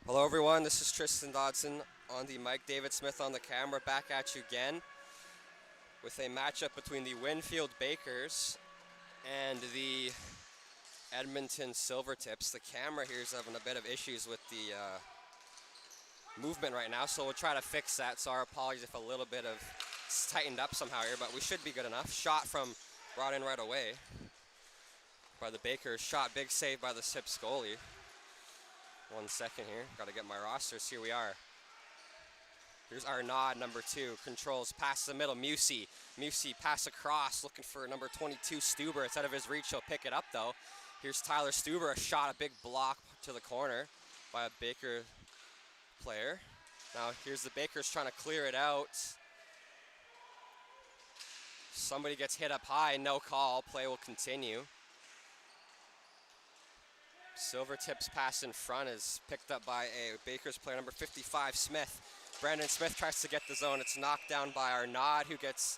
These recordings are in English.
Hello everyone, this is Tristan Dodson on the mic, David Smith on the camera, back at you again with a matchup between the Winfield Bakers and the Edmonton Silvertips. The camera here is having a bit of issues with the movement right now, so we'll try to fix that. So our apologies if a little bit of it's tightened up somehow here, but we should be good enough. Shot brought in right away by the Bakers. Shot, big save by the Sips goalie. 1 second here, got to get my rosters. Here we are. Here's Arnaud, number 2, controls, pass the middle, Musey pass across, looking for number 22, Stuber. It's out of his reach, he'll pick it up though. Here's Tyler Stuber, a shot, a big block to the corner by a Baker player. Now here's the Bakers trying to clear it out. Somebody gets hit up high, no call, play will continue. Silvertips pass in front is picked up by a Bakers player, number 55, Smith. Brandon Smith tries to get the zone. It's knocked down by Arnaud, who gets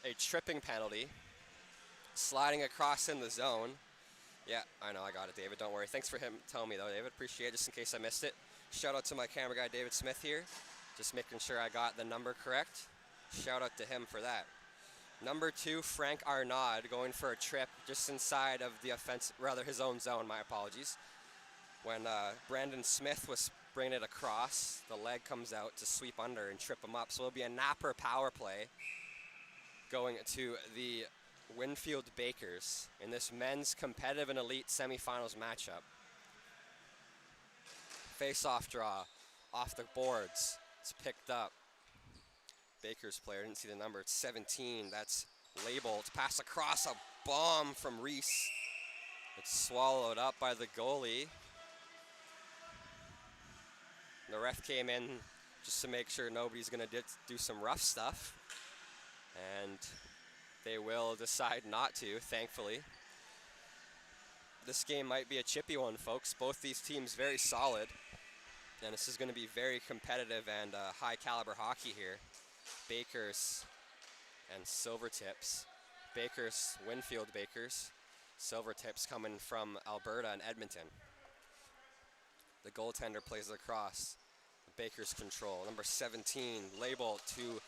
a tripping penalty. Sliding across in the zone. Yeah, I know, I got it, David, don't worry. Thanks for him telling me though, David. Appreciate it, just in case I missed it. Shout out to my camera guy, David Smith here. Just making sure I got the number correct. Shout out to him for that. Number 2, Frank Arnaud, going for a trip just inside of the offense, rather his own zone, my apologies. When Brandon Smith was bringing it across, the leg comes out to sweep under and trip him up. So it'll be a napper power play going to the Winfield Bakers in this men's competitive and elite semifinals matchup. Face-off draw, off the boards, it's picked up. Bakers player, didn't see the number, it's 17, that's labeled. Pass across, a bomb from Reese. It's swallowed up by the goalie. The ref came in just to make sure nobody's gonna do some rough stuff. And they will decide not to, thankfully. This game might be a chippy one, folks. Both these teams very solid. And this is gonna be very competitive and high caliber hockey here. Bakers and Silvertips. Bakers, Winfield Bakers. Silvertips coming from Alberta and Edmonton. The goaltender plays across. The Bakers control. Number 17, label to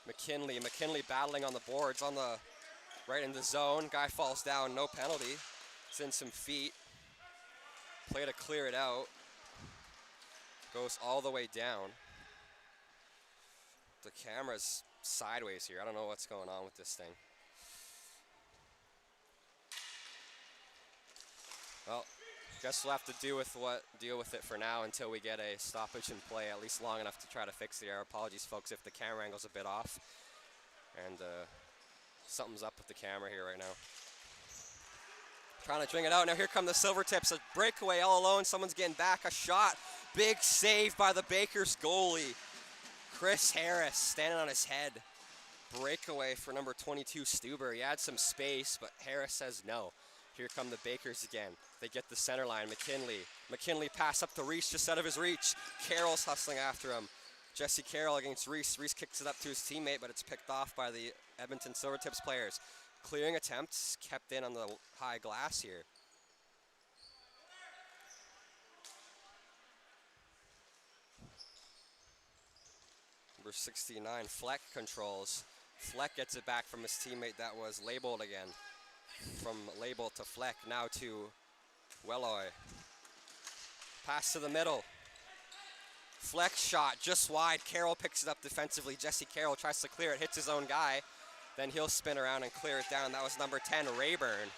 McKinley. McKinley battling on the boards, on the right in the zone. Guy falls down, no penalty. It's in some feet. Play to clear it out. Goes all the way down. The camera's sideways here. I don't know what's going on with this thing. Well, guess we'll have to deal with it for now until we get a stoppage in play, at least long enough to try to fix the error. Apologies, folks, if the camera angle's a bit off. And something's up with the camera here right now. Trying to string it out. Now here come the Silvertips. A breakaway all alone. Someone's getting back. A shot. Big save by the Bakers goalie. Chris Harris standing on his head. Breakaway for number 22, Stuber. He had some space, but Harris says no. Here come the Bakers again. They get the center line. McKinley pass up to Reese, just out of his reach. Carroll's hustling after him. Jesse Carroll against Reese. Reese kicks it up to his teammate, but it's picked off by the Edmonton Silvertips players. Clearing attempts kept in on the high glass here. Number 69, Fleck controls. Fleck gets it back from his teammate that was labeled again. From label to Fleck, now to Welloy. Pass to the middle. Fleck shot just wide. Carroll picks it up defensively. Jesse Carroll tries to clear it, hits his own guy. Then he'll spin around and clear it down. That was number 10, Rayburn,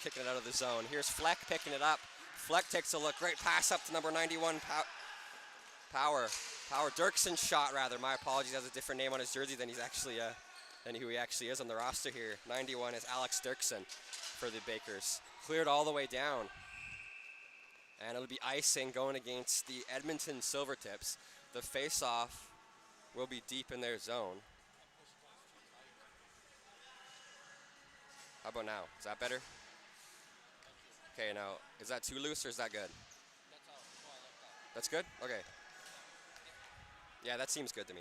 kicking it out of the zone. Here's Fleck picking it up. Fleck takes a look. Great pass up to number 91, Power Dirksen shot, rather. My apologies, has a different name on his jersey than who he actually is on the roster here. 91 is Alex Dirksen for the Bakers. Cleared all the way down. And it'll be icing going against the Edmonton Silvertips. The face-off will be deep in their zone. How about now? Is that better? Okay, now, is that too loose or is that good? That's good? Okay. Yeah, that seems good to me.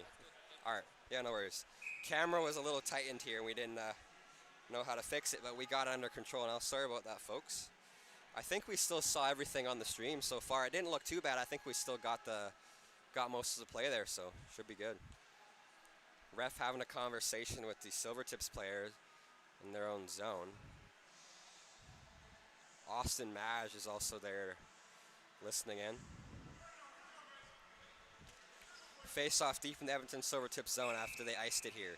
All right. Yeah, no worries. Camera was a little tightened here. We didn't know how to fix it, but we got it under control now. Sorry about that, folks. I think we still saw everything on the stream so far. It didn't look too bad. I think we still got most of the play there, so should be good. Ref having a conversation with the Silvertips players in their own zone. Austin Madge is also there listening in. Face off deep in the Edmonton Silvertips zone after they iced it here.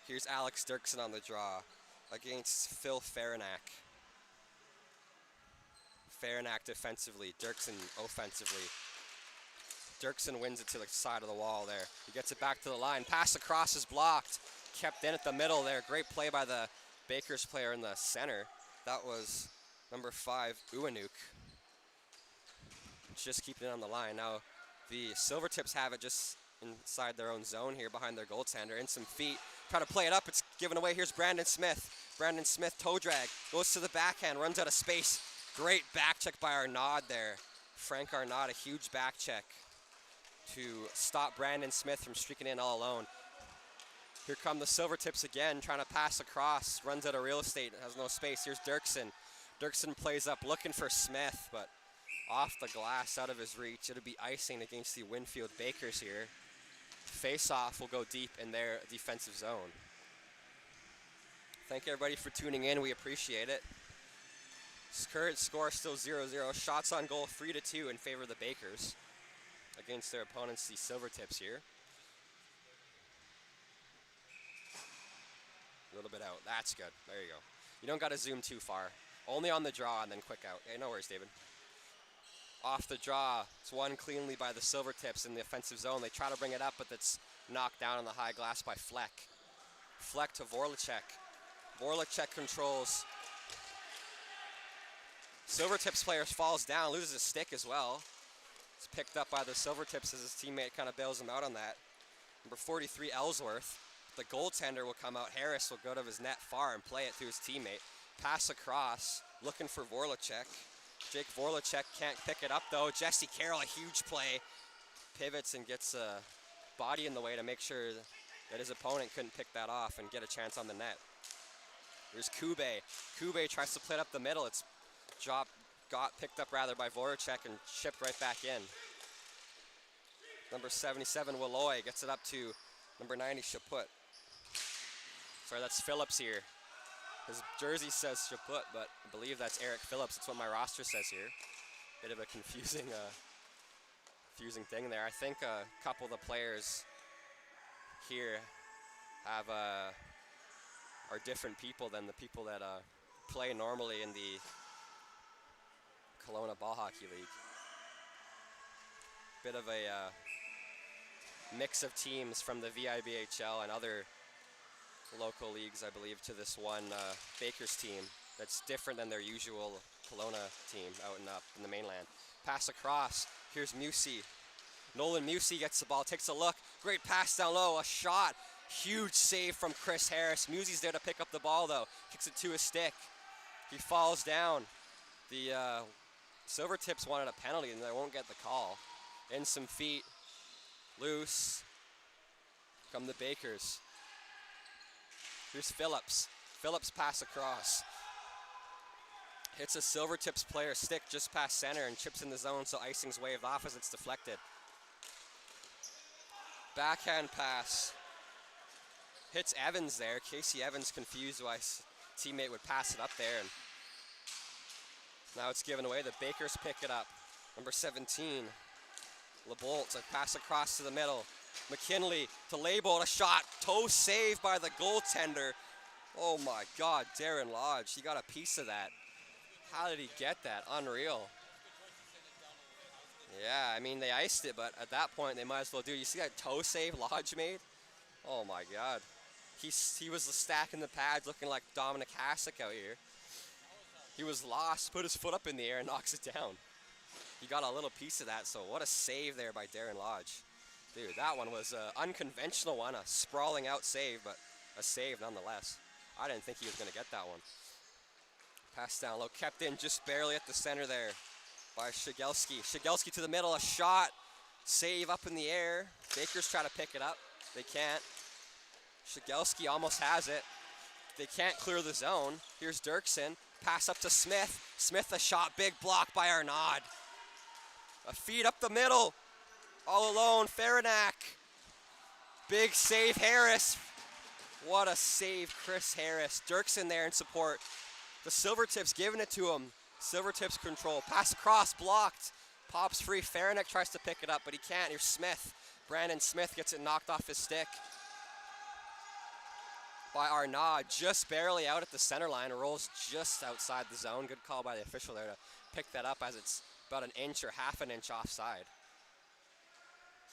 Here's Alex Dirksen on the draw against Phil Farinack. Farinack defensively, Dirksen offensively. Dirksen wins it to the side of the wall there. He gets it back to the line. Pass across is blocked. Kept in at the middle there. Great play by the Bakers player in the center. That was number 5, Uwanuk. Just keeping it on the line. Now the Silvertips have it just inside their own zone here behind their goaltender. In some feet. Try to play it up. It's given away. Here's Brandon Smith. Brandon Smith toe drag. Goes to the backhand. Runs out of space. Great back check by Arnaud there. Frank Arnaud, a huge back check to stop Brandon Smith from streaking in all alone. Here come the Silvertips again, trying to pass across. Runs out of real estate, has no space. Here's Dirksen. Dirksen plays up, looking for Smith, but off the glass, out of his reach. It'll be icing against the Winfield Bakers here. Face-off will go deep in their defensive zone. Thank everybody for tuning in. We appreciate it. Current score still 0-0. Shots on goal 3-2 in favor of the Bakers against their opponents, the Silvertips here. A little bit out. That's good. There you go. You don't got to zoom too far. Only on the draw and then quick out. Okay, no worries, David. Off the draw. It's won cleanly by the Silvertips in the offensive zone. They try to bring it up, but it's knocked down on the high glass by Fleck. Fleck to Vorlacek. Vorlacek controls. Silvertips player falls down, loses a stick as well. It's picked up by the Silvertips as his teammate kind of bails him out on that. Number 43, Ellsworth. The goaltender will come out. Harris will go to his net far and play it to his teammate. Pass across, looking for Vorlacek. Jake Vorlacek can't pick it up though. Jesse Carroll, a huge play. Pivots and gets a body in the way to make sure that his opponent couldn't pick that off and get a chance on the net. Here's Kube. Kube tries to play it up the middle. It's got picked up rather by Voracek and shipped right back in. Number 77, Walloy, gets it up to number 90, Chaput. Sorry, that's Phillips here. His jersey says Chaput, but I believe that's Eric Phillips. That's what my roster says here. Bit of a confusing thing there. I think a couple of the players here have are different people than the people that play normally in the Kelowna Ball Hockey League. Bit of a mix of teams from the VIBHL and other local leagues, I believe, to this one Bakers team that's different than their usual Kelowna team out and up in the mainland. Pass across. Here's Musey. Nolan Musey gets the ball, takes a look. Great pass down low, a shot. Huge save from Chris Harris. Musey's there to pick up the ball, though. Kicks it to his stick. He falls down. The Silvertips wanted a penalty, and they won't get the call. In some feet. Loose. Come the Bakers. Here's Phillips. Phillips pass across. Hits a Silvertips player stick just past center and chips in the zone, so icing's waved off as it's deflected. Backhand pass. Hits Evans there. Casey Evans confused why his teammate would pass it up there. And now it's given away. The Bakers pick it up. Number 17, LeBolt, a pass across to the middle. McKinley to Leibold, a shot. Toe saved by the goaltender. Oh my God, Darren Lodge. He got a piece of that. How did he get that? Unreal. Yeah, I mean, they iced it, but at that point, they might as well do it. You see that toe save Lodge made? Oh my God. He was stacking the pads looking like Dominic Hasek out here. He was lost, put his foot up in the air and knocks it down. He got a little piece of that, so what a save there by Darren Lodge. Dude, that one was an unconventional one, a sprawling out save, but a save nonetheless. I didn't think he was going to get that one. Pass down low, kept in just barely at the center there by Shigelski. Shigelski to the middle, a shot, save up in the air. Bakers try to pick it up. They can't. Shigelski almost has it. They can't clear the zone. Here's Dirksen. Pass up to Smith. Smith, a shot, big block by Arnaud. A feed up the middle. All alone, Farinac. Big save, Harris. What a save, Chris Harris. Dirk's in there in support. The Silvertips giving it to him. Silvertips control. Pass across, blocked. Pops free. Farinac tries to pick it up, but he can't. Here's Smith. Brandon Smith gets it knocked off his stick by Arnaud. Just barely out at the center line. Rolls just outside the zone. Good call by the official there to pick that up as it's about an inch or half an inch offside.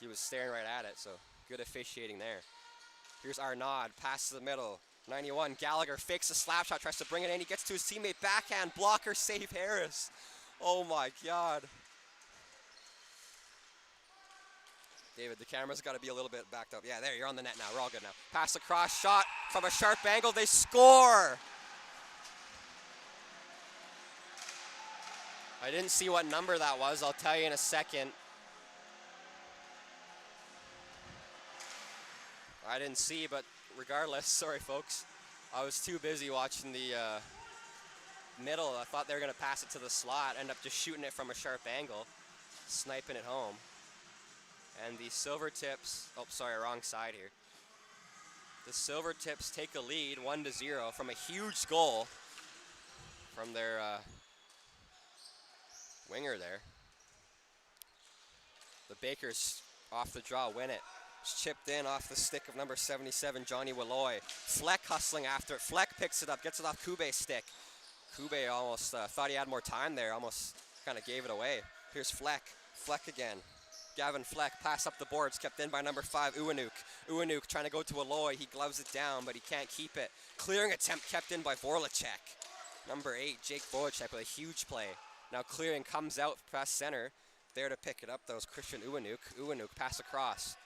He was staring right at it, so good officiating there. Here's Arnaud. Pass to the middle. 91. Gallagher fakes a slap shot. Tries to bring it in. He gets to his teammate. Backhand. Blocker. Save Harris. Oh, my God. David, the camera's got to be a little bit backed up. Yeah, there, you're on the net now. We're all good now. Pass across, shot from a sharp angle. They score! I didn't see what number that was. I'll tell you in a second. I didn't see, but regardless, sorry, folks. I was too busy watching the middle. I thought they were going to pass it to the slot. End up just shooting it from a sharp angle. Sniping it home. And the Silvertips, oh, sorry, wrong side here. The Silvertips take a lead 1-0 from a huge goal from their winger there. The Bakers off the draw win it. It's chipped in off the stick of number 77, Johnny Walloy. Fleck hustling after it. Fleck picks it up, gets it off Kube's stick. Kube almost thought he had more time there, almost kind of gave it away. Here's Fleck. Fleck again. Gavin Fleck, pass up the boards, kept in by number 5, Uwanuk. Uwanuk trying to go to Alloy. He gloves it down, but he can't keep it. Clearing attempt kept in by Vorlacek. Number 8, Jake Vorlacek with a huge play. Now clearing comes out past center. There to pick it up, that was Christian Uwanuk. Uwanuk, pass across.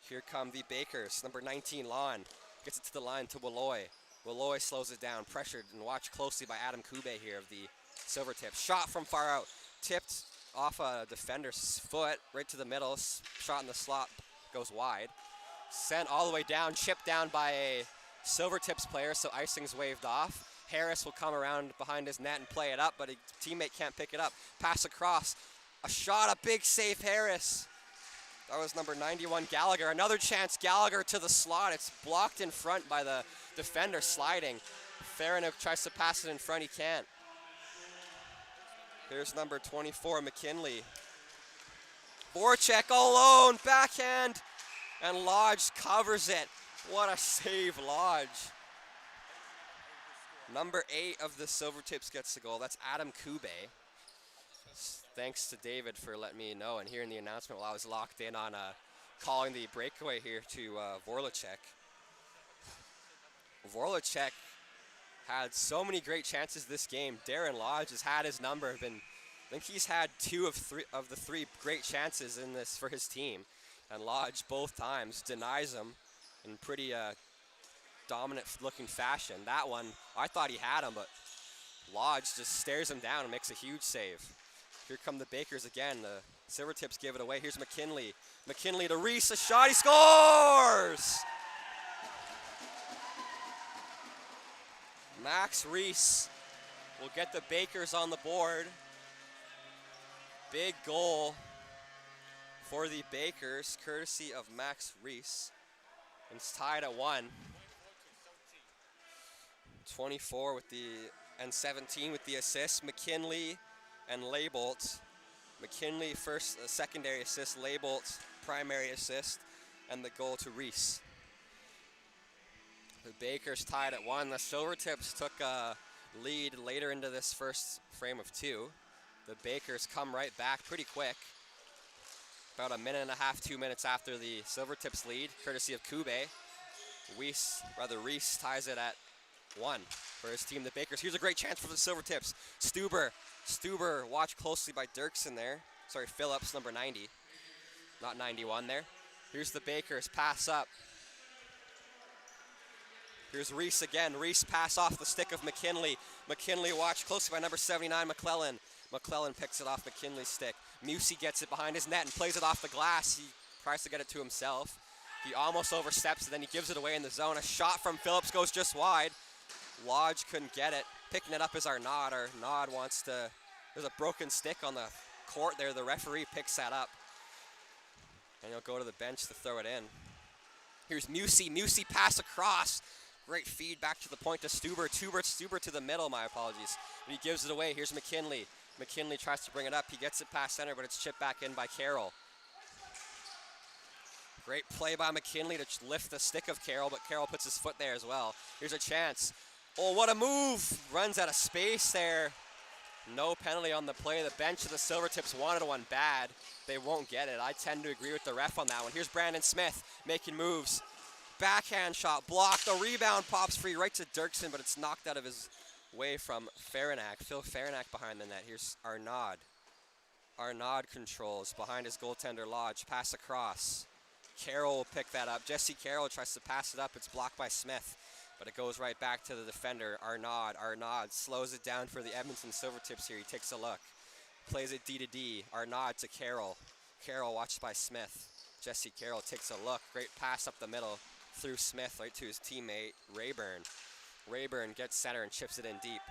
Here come the Bakers. Number 19, Lon. Gets it to the line to Walloy. Walloy slows it down, pressured and watched closely by Adam Kube here of the Silvertips. Shot from far out, tipped off a defender's foot, right to the middle. Shot in the slot, goes wide. Sent all the way down, chipped down by a Silvertips player, so icing's waved off. Harris will come around behind his net and play it up, but a teammate can't pick it up. Pass across, a shot, a big save, Harris. That was number 91, Gallagher. Another chance, Gallagher to the slot. It's blocked in front by the defender sliding. Farinac tries to pass it in front, he can't. Here's number 24, McKinley. Voracek all alone, backhand, and Lodge covers it. What a save, Lodge. Number 8 of the Silvertips gets the goal. That's Adam Kube. Thanks to David for letting me know and hearing the announcement while I was locked in on calling the breakaway here to Vorlacek. Vorlacek had so many great chances this game. Darren Lodge has had his number. I think he's had 2 of the 3 great chances in this for his team. And Lodge both times denies him in pretty dominant looking fashion. That one, I thought he had him, but Lodge just stares him down and makes a huge save. Here come the Bakers again. The Silvertips give it away. Here's McKinley. McKinley to Reese, a shot, he scores! Max Reese will get the Bakers on the board. Big goal for the Bakers, courtesy of Max Reese. And it's tied at 1. 24 with and 17 with the assists. McKinley and Leibolt. McKinley first, secondary assist. Leibolt primary assist, and the goal to Reese. The Bakers tied at 1. The Silvertips took a lead later into this first frame of 2. The Bakers come right back pretty quick. About a minute and a half, 2 minutes after the Silvertips lead, courtesy of Kube. Reese ties it at 1 for his team, the Bakers. Here's a great chance for the Silvertips. Stuber watched closely by Dirksen there. Sorry, Phillips, number 90. Not 91 there. Here's the Bakers, pass up. Here's Reese again. Reese pass off the stick of McKinley. McKinley watched closely by number 79, McClellan. McClellan picks it off McKinley's stick. Musey gets it behind his net and plays it off the glass. He tries to get it to himself. He almost oversteps it, then he gives it away in the zone. A shot from Phillips goes just wide. Lodge couldn't get it. Picking it up is Arnaud. Arnaud wants to, there's a broken stick on the court there. The referee picks that up. And he'll go to the bench to throw it in. Here's Musey. Musey pass across. Great feed back to the point to Stuber. Stuber to the middle, my apologies. But he gives it away. Here's McKinley. McKinley tries to bring it up. He gets it past center, but it's chipped back in by Carroll. Great play by McKinley to lift the stick of Carroll, but Carroll puts his foot there as well. Here's a chance. Oh, what a move. Runs out of space there. No penalty on the play. The bench of the Silvertips wanted one bad. They won't get it. I tend to agree with the ref on that one. Here's Brandon Smith making moves. Backhand shot blocked. The rebound pops free right to Dirksen, but it's knocked out of his way from Farinack. Phil Farinack behind the net. Here's Arnaud. Arnaud controls behind his goaltender Lodge. Pass across. Carroll will pick that up. Jesse Carroll tries to pass it up. It's blocked by Smith, but it goes right back to the defender, Arnaud. Arnaud slows it down for the Edmonton Silvertips here. He takes a look. Plays it D to D. Arnaud to Carroll. Carroll watched by Smith. Jesse Carroll takes a look. Great pass up the middle through Smith right to his teammate, Rayburn. Rayburn gets center and chips it in deep.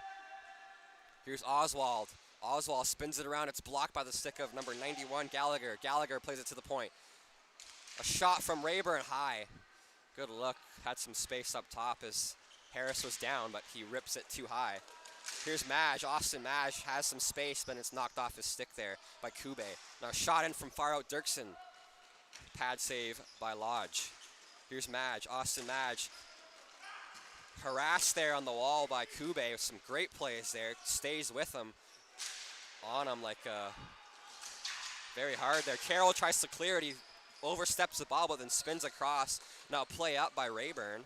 Here's Oswald. Oswald spins it around. It's blocked by the stick of number 91, Gallagher. Gallagher plays it to the point. A shot from Rayburn high. Good look. Had some space up top as Harris was down, but he rips it too high. Here's Maj. Austin Maj has some space, but it's knocked off his stick there by Kube. Now shot in from far out Dirksen. Pad save by Lodge. Here's Maj. Austin Maj. Harassed there on the wall by Kube with some great plays there. Stays with him. On him like very hard there. Carroll tries to clear it. He oversteps the ball, but then spins across. Now play up by Rayburn.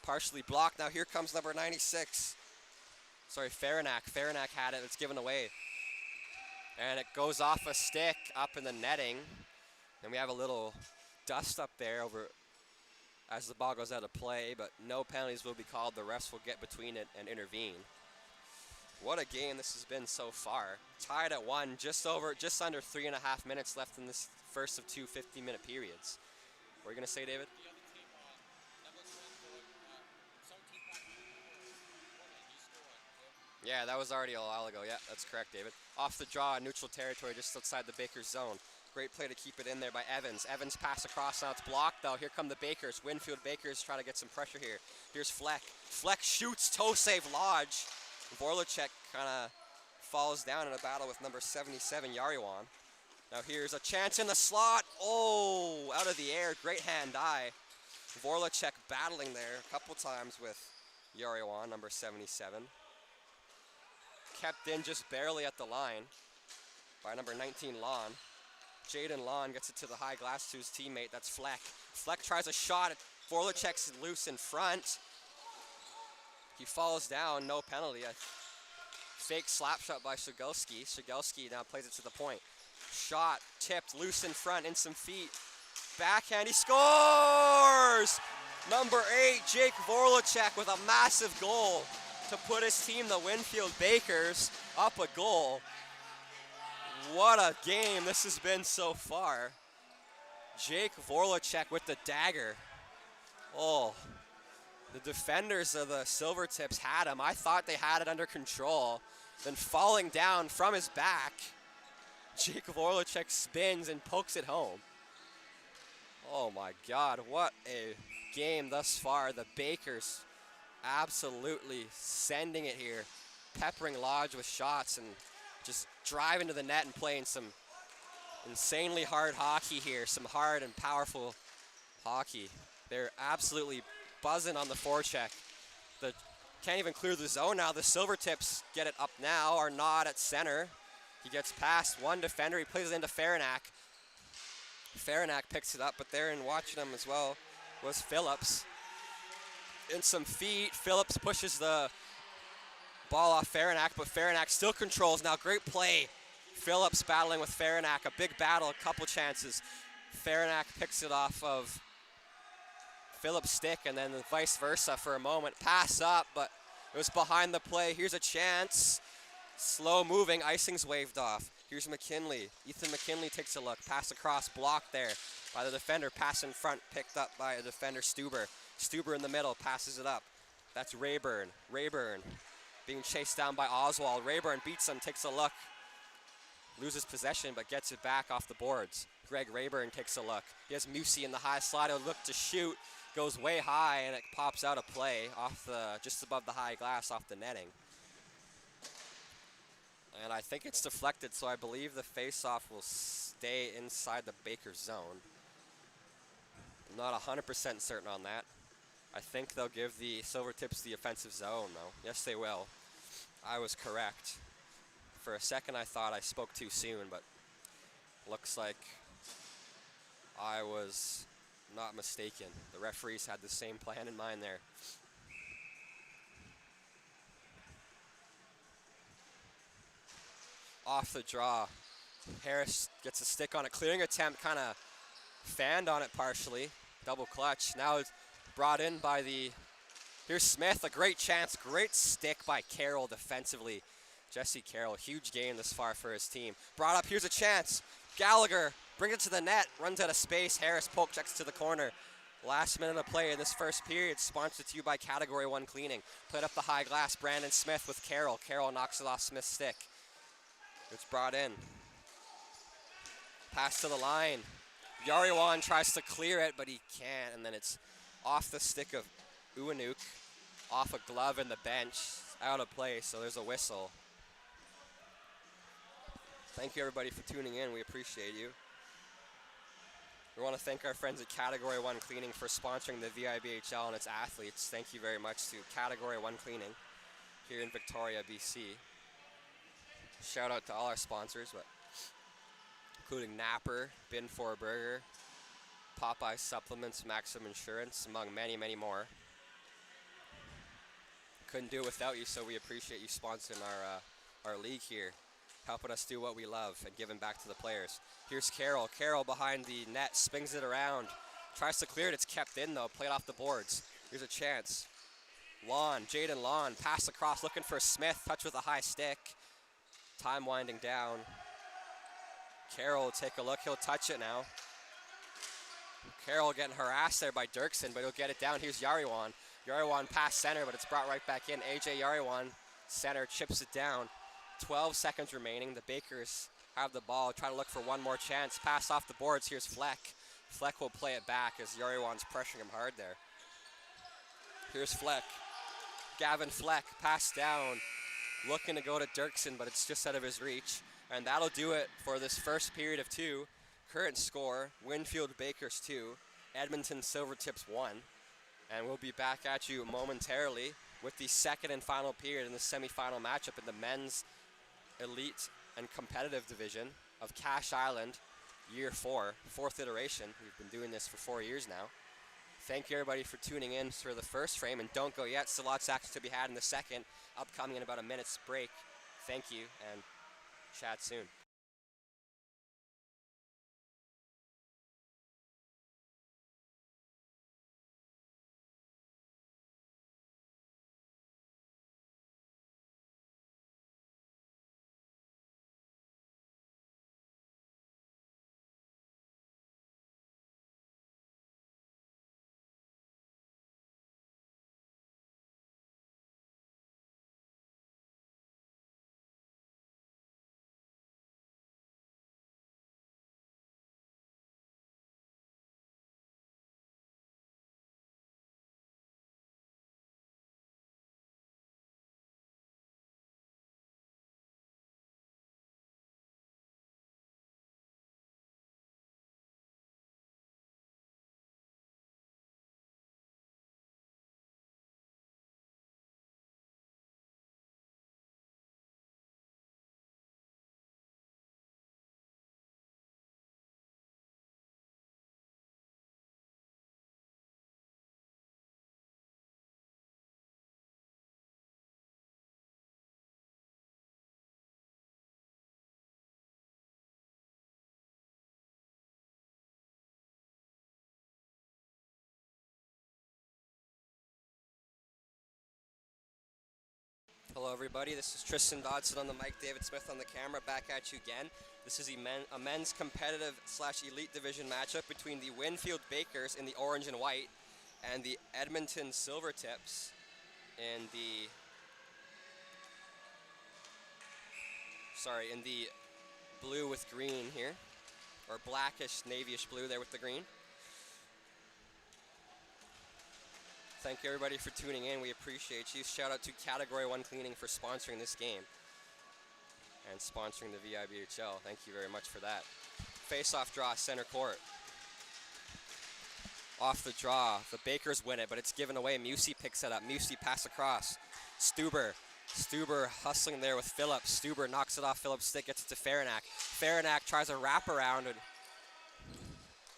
Partially blocked. Now here comes number 96. Sorry, Farinack. Farinack had it. It's given away. And it goes off a stick up in the netting. And we have a little dust up there over as the ball goes out of play, but no penalties will be called. The refs will get between it and intervene. What a game this has been so far. Tied at 1, just under 3.5 minutes left in this first of two 50-minute periods. What are you going to say, David? Yeah, that was already a while ago. Yeah, that's correct, David. Off the draw, neutral territory just outside the Bakers zone. Great play to keep it in there by Evans. Evans pass across, now it's blocked though. Here come the Bakers. Winfield Bakers trying to get some pressure here. Here's Fleck. Fleck shoots, toe save Lodge. Vorlacek kind of falls down in a battle with number 77, Yariwan. Now here's a chance in the slot. Oh, out of the air, great hand-eye. Vorlacek battling there a couple times with Yariwan, number 77. Kept in just barely at the line by number 19, Lon. Jaden Lon gets it to the high glass to his teammate. That's Fleck. Fleck tries a shot. Vorlacek's loose in front. He falls down. No penalty. A fake slap shot by Shigelski. Shigelski now plays it to the point. Shot tipped loose in front in some feet. Backhand. He scores! Number 8, Jake Vorlacek with a massive goal to put his team, the Winfield Bakers, up a goal. What a game this has been so far. Jake Vorlacek with the dagger. Oh, the defenders of the Silvertips had him. I thought they had it under control. Then falling down from his back, Jake Vorlacek spins and pokes it home. Oh my God, what a game thus far. The Bakers absolutely sending it here, peppering Lodge with shots and just driving to the net and playing some insanely hard hockey here, some hard and powerful hockey. They're absolutely buzzing on the forecheck. Can't even clear the zone now. The Silvertips get it up now. Arnaud at center. He gets past one defender. He plays it into Farinack. Farinack picks it up, but there and watching him as well was Phillips. In some feet, Phillips pushes the ball off Farinack, but Farinack still controls. Now great play. Phillips battling with Farinack. A big battle, a couple chances. Farinack picks it off of Phillips' stick and then vice versa for a moment. Pass up, but it was behind the play. Here's a chance. Slow moving, icing's waved off. Here's McKinley. Ethan McKinley takes a look. Pass across, blocked there by the defender. Pass in front, picked up by a defender, Stuber. Stuber in the middle, passes it up. That's Rayburn. Rayburn being chased down by Oswald. Rayburn beats him, takes a look, loses possession, but gets it back off the boards. Greg Rayburn takes a look. He has Musi in the high slide. He'll look to shoot, goes way high, and it pops out of play off the just above the high glass off the netting. And I think it's deflected, so I believe the face-off will stay inside the Bakers zone. I'm not 100% certain on that. I think they'll give the Silvertips the offensive zone, though. Yes, they will. I was correct. For a second, I thought I spoke too soon, but looks like I was not mistaken. The referees had the same plan in mind there. Off the draw. Harris gets a stick on it. Clearing attempt, kind of fanned on it partially. Double clutch. Now it's brought in by the... Here's Smith, a great chance. Great stick by Carroll defensively. Jesse Carroll, huge game this far for his team. Brought up, here's a chance. Gallagher brings it to the net, runs out of space. Harris poke checks to the corner. Last minute of play in this first period, sponsored to you by Category 1 Cleaning. Played up the high glass, Brandon Smith with Carroll. Carroll knocks it off Smith's stick. It's brought in. Pass to the line. Yariwan tries to clear it, but he can't, and then it's off the stick of Uwanuk, off a glove in the bench, out of play, so there's a whistle. Thank you everybody for tuning in, we appreciate you. We want to thank our friends at Category 1 Cleaning for sponsoring the VIBHL and its athletes. Thank you very much to Category 1 Cleaning here in Victoria, BC. Shout out to all our sponsors, including Napper, Bin for a Burger, Popeye Supplements, Maxim Insurance, among many, many more. Couldn't do it without you, so we appreciate you sponsoring our league here, helping us do what we love and giving back to the players. Here's Carroll. Carroll behind the net, spins it around, tries to clear it. It's kept in, though, played off the boards. Here's a chance. Lawn, Jaden Lawn, pass across, looking for Smith, touch with a high stick. Time winding down. Carroll will take a look. He'll touch it now. Carroll getting harassed there by Dirksen, but he'll get it down. Here's Yariwan. Yariwan past center, but it's brought right back in. AJ Yariwan, center, chips it down. 12 seconds remaining. The Bakers have the ball. Try to look for one more chance. Pass off the boards. Here's Fleck. Fleck will play it back as Yariwan's pressuring him hard there. Here's Fleck. Gavin Fleck, pass down. Looking to go to Dirksen, but it's just out of his reach. And that'll do it for this first period of 2. Current score, Winfield Bakers 2, Edmonton Silvertips 1. And we'll be back at you momentarily with the second and final period in the semifinal matchup in the men's elite and competitive division of Cache Island, year 4, 4th iteration. We've been doing this for 4 years now. Thank you everybody for tuning in for the first frame, and don't go yet, still lots of action to be had in the second, upcoming in about a minute's break. Thank you, and chat soon. Hello everybody, this is Tristan Dodson on the mic, David Smith on the camera, back at you again. This is a men's competitive / elite division matchup between the Winfield Bakers in the orange and white and the Edmonton Silvertips in the sorry, in the blue with green here, or blackish, navyish blue there with the green. Thank you everybody for tuning in. We appreciate you. Shout out to Category 1 Cleaning for sponsoring this game and sponsoring the VIBHL. Thank you very much for that. Face-off draw, center court. Off the draw, the Bakers win it, but it's given away. Musey picks it up. Musey pass across. Stuber hustling there with Phillips. Stuber knocks it off Phillips' stick, gets it to Farinack. Farinack tries a wraparound and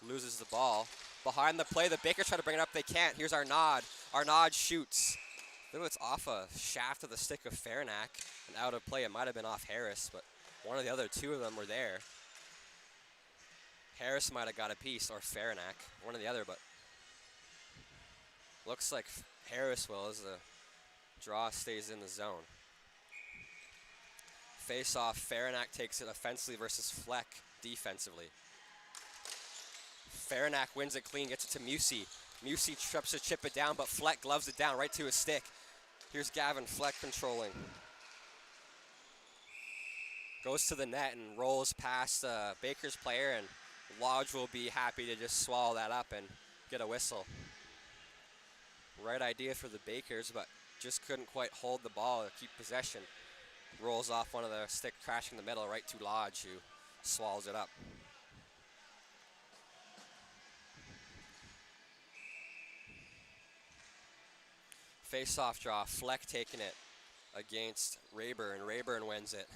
loses the ball. Behind the play, the Bakers try to bring it up. They can't. Here's Arnaud. Arnaud shoots. I think it's off a shaft of the stick of Farinack and out of play. It might have been off Harris, but one of the other two of them were there. Harris might have got a piece, or Farinack, one or the other, but looks like Harris will as the draw stays in the zone. Face off, Farinack takes it offensively versus Fleck defensively. Farinack wins it clean, gets it to Musey. Musey tries to chip it down, but Fleck gloves it down right to his stick. Here's Gavin Fleck controlling. Goes to the net and rolls past the Bakers player, and Lodge will be happy to just swallow that up and get a whistle. Right idea for the Bakers, but just couldn't quite hold the ball to keep possession. Rolls off one of the stick, crashing the middle right to Lodge, who swallows it up. Face-off draw, Fleck taking it against Rayburn. Rayburn wins it.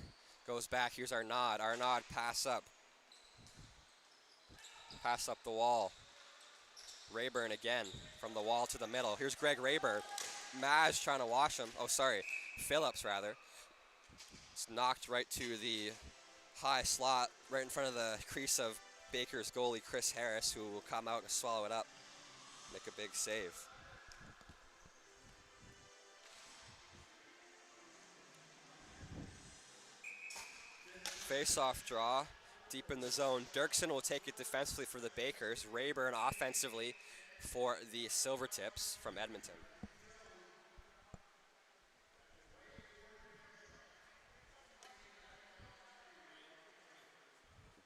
Goes back, here's Arnaud. Arnaud pass up. Pass up the wall. Rayburn again, from the wall to the middle. Here's Greg Rayburn. Maz trying to wash him. Oh, sorry, Phillips rather. It's knocked right to the high slot, right in front of the crease of Baker's goalie, Chris Harris, who will come out and swallow it up. Make a big save. Face-off draw, deep in the zone. Dirksen will take it defensively for the Bakers. Rayburn offensively for the Silvertips from Edmonton.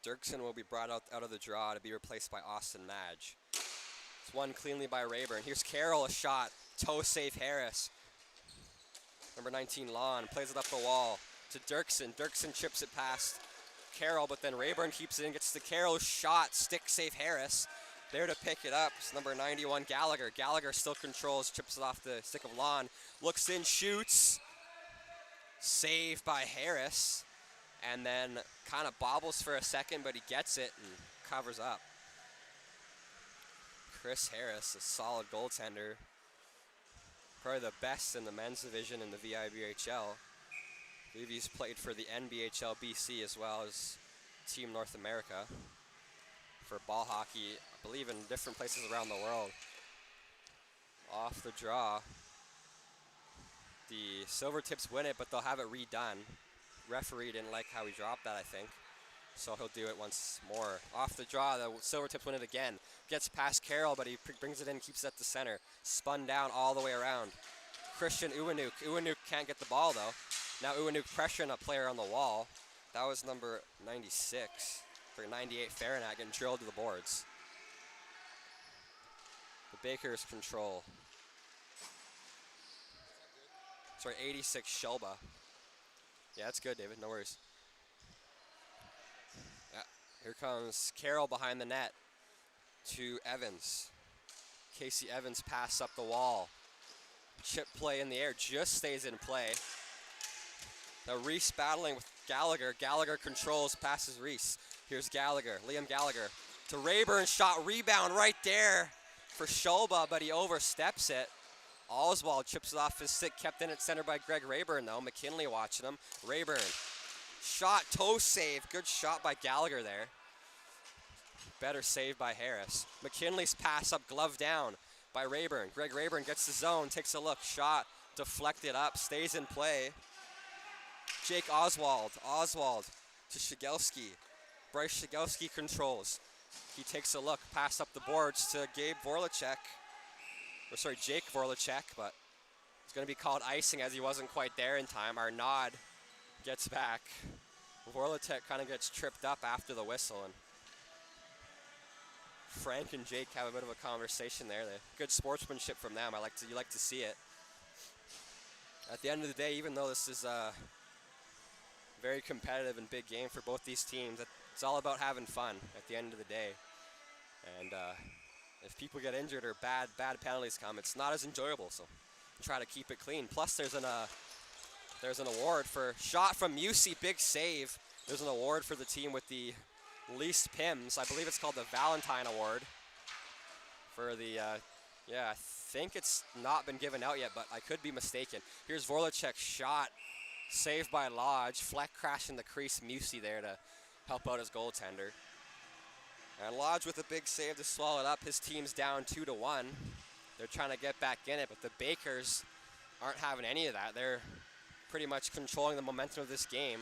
Dirksen will be brought out of the draw to be replaced by Austin Madge. It's won cleanly by Rayburn. Here's Carroll, a shot. Toe save Harris. Number 19, Lon, plays it up the wall to Dirksen. Dirksen chips it past Carroll, but then Rayburn keeps it in, gets to Carroll, shot, stick save Harris. There to pick it up, it's number 91, Gallagher. Gallagher still controls, chips it off the stick of Lon. Looks in, shoots. Saved by Harris. And then kind of bobbles for a second, but he gets it and covers up. Chris Harris, a solid goaltender. Probably the best in the men's division in the VIBHL. I believe he's played for the NBHL BC as well as Team North America for ball hockey, I believe in different places around the world. Off the draw. The Silvertips win it, but they'll have it redone. Referee didn't like how he dropped that, I think. So he'll do it once more. Off the draw, the Silvertips win it again. Gets past Carroll, but he brings it in, keeps it at the center. Spun down all the way around. Christian Uwanuk. Uwanuk can't get the ball, though. Now Uwanuk pressuring a player on the wall. That was number 96. For 98, Farinack getting drilled to the boards. The Bakers control. Sorry, 86, Shelba. Yeah, that's good, David. No worries. Yeah, here comes Carroll behind the net to Evans. Casey Evans pass up the wall. Chip play in the air, just stays in play. Now Reese battling with Gallagher. Gallagher controls, passes Reese. Here's Gallagher, Liam Gallagher to Rayburn, shot, rebound right there for Shelba, but he oversteps it. Oswald chips it off his stick, kept in at center by Greg Rayburn though. McKinley watching him. Rayburn, shot, toe save. Good shot by Gallagher there. Better save by Harris. McKinley's pass up, glove down by Rayburn. Greg Rayburn gets the zone, takes a look, shot, deflected up, stays in play. Jake Oswald to Shigelski. Bryce Shigelski controls. He takes a look, pass up the boards to Jake Vorlacek, but it's going to be called icing as he wasn't quite there in time. Arnaud gets back. Vorlicek kind of gets tripped up after the whistle, and Frank and Jake have a bit of a conversation there. Good sportsmanship from them. You like to see it. At the end of the day, even though this is a very competitive and big game for both these teams, it's all about having fun at the end of the day. And if people get injured or bad penalties come, it's not as enjoyable. So try to keep it clean. Plus, there's an award for shot from Musi, big save. There's an award for the team with the least PIMs. I believe it's called the Valentine Award. For the, I think it's not been given out yet, but I could be mistaken. Here's Vorlicek's shot, saved by Lodge. Fleck crashing the crease, Musi there to help out his goaltender. And Lodge with a big save to swallow it up. His team's down 2-1. They're trying to get back in it, but the Bakers aren't having any of that. They're pretty much controlling the momentum of this game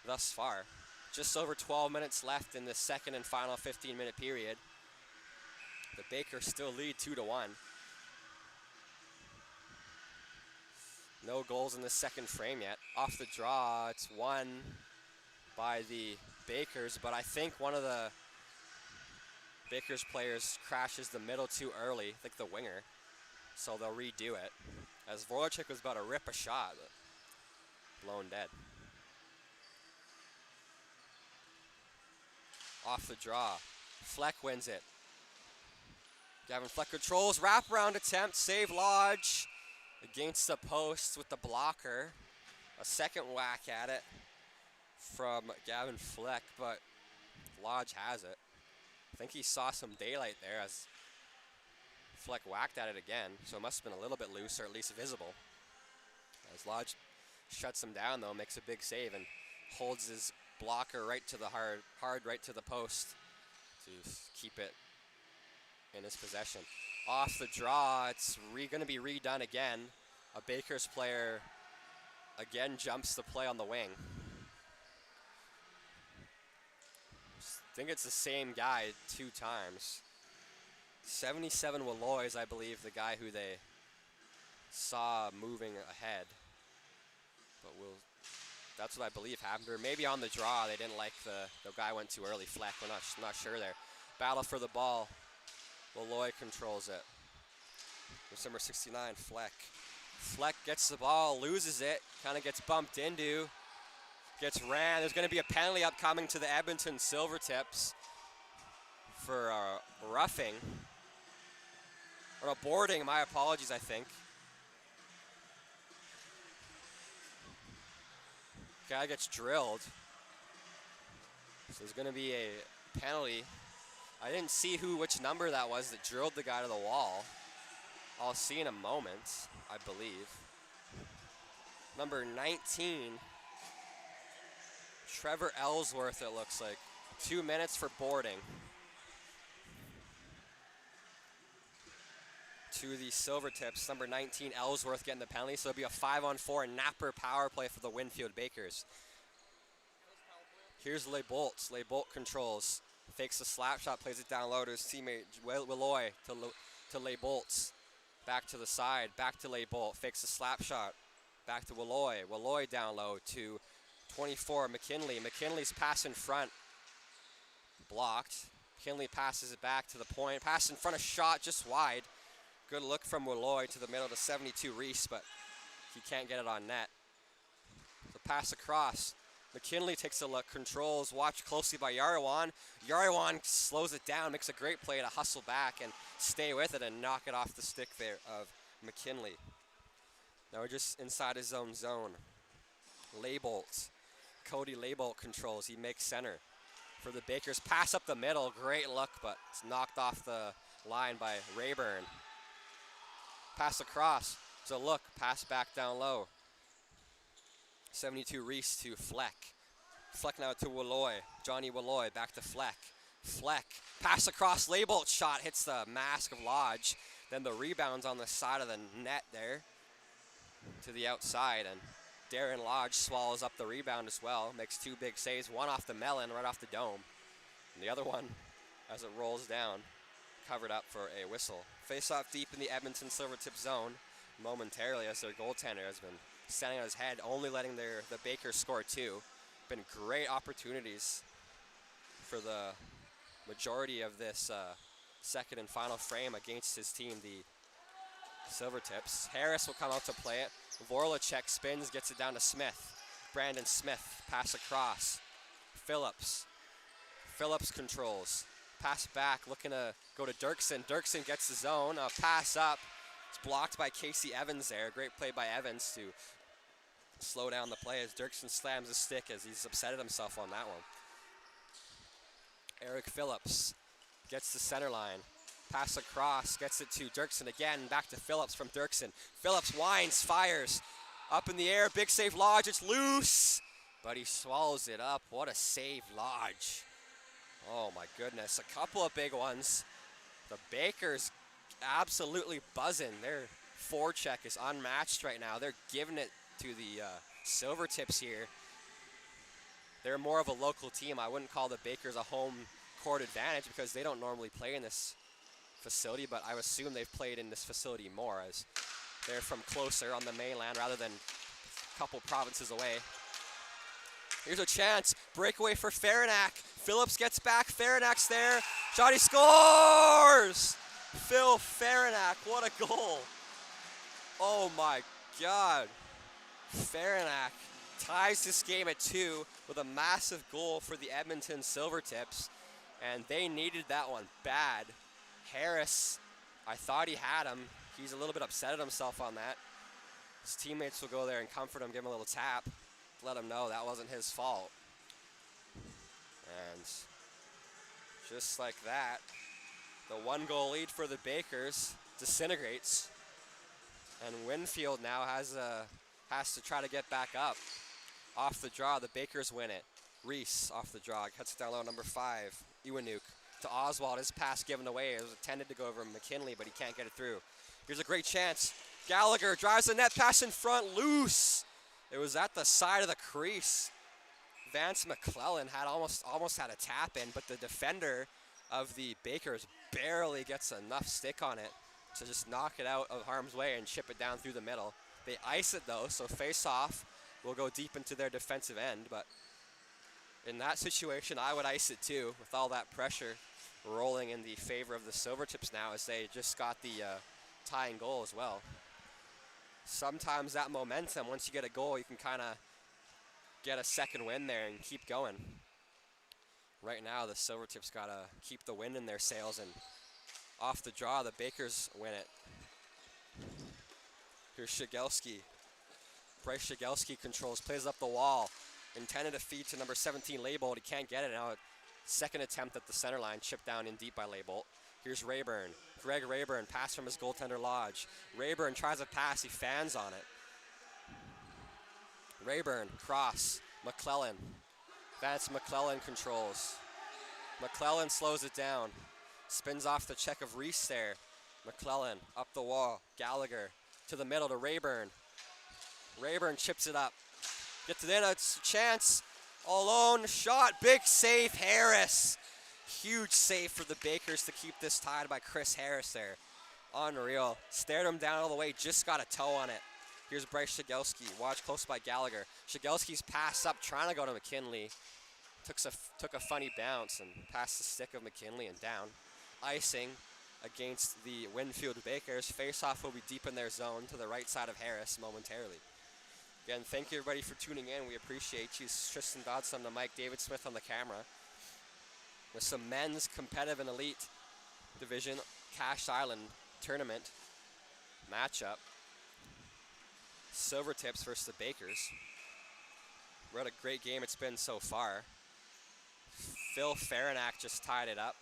thus far. Just over 12 minutes left in the second and final 15-minute period. The Bakers still lead 2-1. No goals in the second frame yet. Off the draw, it's won by the Bakers, but I think one of the Bakers players crashes the middle too early, I think the winger, so they'll redo it. As Vorlicek was about to rip a shot, but blown dead. Off the draw, Fleck wins it. Gavin Fleck controls, wraparound attempt, save Lodge against the post with the blocker. A second whack at it from Gavin Fleck, but Lodge has it. I think he saw some daylight there as Fleck whacked at it again, so it must have been a little bit loose or at least visible. As Lodge shuts him down though, makes a big save and holds his blocker right to the hard right to the post to keep it in his possession. Off the draw, it's going to be redone again. A Bakers player again jumps the play on the wing. I think it's the same guy 2 times. 77 Walloy is, I believe, the guy who they saw moving ahead. But that's what I believe happened. Or maybe on the draw, they didn't like the guy went too early. Fleck, we're not sure there. Battle for the ball. Walloy controls it. There's number 69, Fleck. Fleck gets the ball, loses it, kind of gets bumped into. Gets ran. There's going to be a penalty upcoming to the Edmonton Silvertips for roughing. Or boarding, my apologies, I think. Guy gets drilled. So there's going to be a penalty. I didn't see which number that was that drilled the guy to the wall. I'll see in a moment, I believe. Number 19. Trevor Ellsworth, it looks like. 2 minutes for boarding. To the Silvertips, number 19, Ellsworth getting the penalty. So it'll be a 5-on-4 napper power play for the Winfield Bakers. Here's Leibolt. Leibolt controls. Fakes the slap shot, plays it down low to his teammate, Walloy to Leibolt. Back to the side, back to Leibolt. Fakes the slap shot. Back to Walloy. Walloy down low to 24, McKinley. McKinley's pass in front, blocked. McKinley passes it back to the point. Pass in front of shot, just wide. Good look from Walloy to the middle to 72 Reese, but he can't get it on net. The pass across. McKinley takes a look, controls, watched closely by Yarawan. Yarawan slows it down, makes a great play to hustle back and stay with it and knock it off the stick there of McKinley. Now we're just inside his own zone. Leibolt. Cody Leibolt controls. He makes center for the Bakers. Pass up the middle. Great look, but it's knocked off the line by Rayburn. Pass across. So look, pass back down low. 72 Reese to Fleck. Fleck now to Walloy. Johnny Walloy back to Fleck. Fleck. Pass across. Leibolt shot hits the mask of Lodge. Then the rebounds on the side of the net there to the outside, and Darren Lodge swallows up the rebound as well. Makes 2 big saves, one off the melon, right off the dome. And the other one, as it rolls down, covered up for a whistle. Face off deep in the Edmonton Silvertips zone momentarily as their goaltender has been standing on his head, only letting the Bakers score 2. Been great opportunities for the majority of this second and final frame against his team, the Silvertips. Harris will come out to play it. Vorlacek spins, gets it down to Smith. Brandon Smith, pass across. Phillips. Phillips controls. Pass back, looking to go to Dirksen. Dirksen gets the zone. Pass up. It's blocked by Casey Evans there. Great play by Evans to slow down the play as Dirksen slams the stick as he's upset at himself on that one. Eric Phillips gets the center line. Pass across, gets it to Dirksen again. Back to Phillips from Dirksen. Phillips winds, fires. Up in the air, big save Lodge. It's loose, but he swallows it up. What a save, Lodge. Oh my goodness, a couple of big ones. The Bakers absolutely buzzing. Their forecheck is unmatched right now. They're giving it to the Silvertips here. They're more of a local team. I wouldn't call the Bakers a home court advantage because they don't normally play in this facility, but I assume they've played in this facility more as they're from closer on the mainland rather than a couple provinces away. Here's a chance. Breakaway for Faranack. Phillips gets back. Faranak's there. Shot, he scores! Phil Faranack, what a goal. Oh my God. Faranack ties this game at 2 with a massive goal for the Edmonton Silvertips, and they needed that one bad. Harris, I thought he had him. He's a little bit upset at himself on that. His teammates will go there and comfort him, give him a little tap, let him know that wasn't his fault. And just like that, the 1-goal lead for the Bakers disintegrates, and Winfield now has to try to get back up. Off the draw, the Bakers win it. Reese off the draw, cuts it down low, number 5, Iwanuk. To Oswald, his pass given away. It was intended to go over McKinley, but he can't get it through. Here's a great chance. Gallagher drives the net, pass in front, loose. It was at the side of the crease. Vance McClellan had almost had a tap in, but the defender of the Bakers barely gets enough stick on it to just knock it out of harm's way and chip it down through the middle. They ice it though, so face off will go deep into their defensive end, but in that situation, I would ice it too, with all that pressure rolling in the favor of the Silvertips now as they just got the tying goal as well. Sometimes that momentum, once you get a goal, you can kind of get a second win there and keep going. Right now, the Silvertips got to keep the wind in their sails, and off the draw, the Bakers win it. Here's Shigelski. Bryce Shigelski controls, plays up the wall. Intended to feed to number 17, Leibold. He can't get it now. Second attempt at the center line, chipped down in deep by Leibold. Here's Rayburn. Greg Rayburn, pass from his goaltender Lodge. Rayburn tries a pass, he fans on it. Rayburn, cross, McClellan. Vance McClellan controls. McClellan slows it down. Spins off the check of Reese there. McClellan, up the wall. Gallagher, to the middle to Rayburn. Rayburn chips it up. Gets it in, it's a chance. All alone, shot, big save, Harris. Huge save for the Bakers to keep this tied by Chris Harris there. Unreal. Stared him down all the way, just got a toe on it. Here's Bryce Shigelski, watch close by Gallagher. Shigelski's pass up, trying to go to McKinley. Took a funny bounce and passed the stick of McKinley and down. Icing against the Winfield Bakers. Face-off will be deep in their zone to the right side of Harris momentarily. Again, thank you everybody for tuning in. We appreciate you. Tristan Dodson, the Mike David Smith on the camera. With some men's competitive and elite division Cash Island tournament matchup. Silvertips versus the Bakers. What a great game it's been so far. Phil Faranack just tied it up.